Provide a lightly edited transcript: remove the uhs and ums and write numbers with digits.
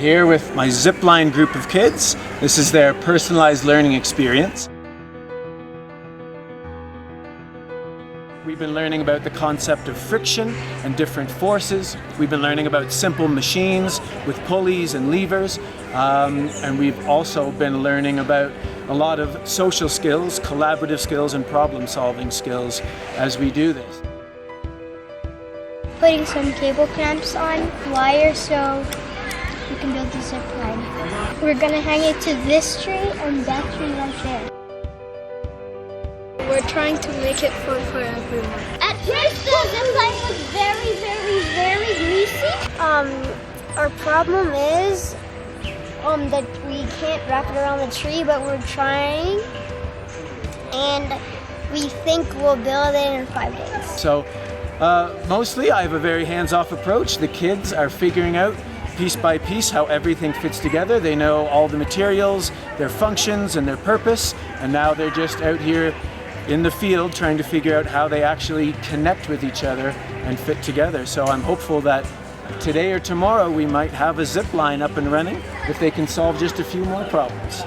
Here with my Zipline group of kids. This is their personalized learning experience. We've been learning about the concept of friction and different forces. We've been learning about simple machines with pulleys and levers. And we've also been learning about a lot of social skills, collaborative skills, and problem-solving skills as we do this. Putting some cable clamps on wire so we can build the zip line. We're gonna hang it to this tree and that tree right there. We're trying to make it fun for everyone. At first the zip line was very greasy. Our problem is that we can't wrap it around the tree, but we're trying, and we think we'll build it in 5 days. So mostly I have a very hands-off approach. The kids are figuring out piece by piece how everything fits together. They know all the materials, their functions, and their purpose, and now they're just out here in the field trying to figure out how they actually connect with each other and fit together. So I'm hopeful that today or tomorrow we might have a zip line up and running if they can solve just a few more problems.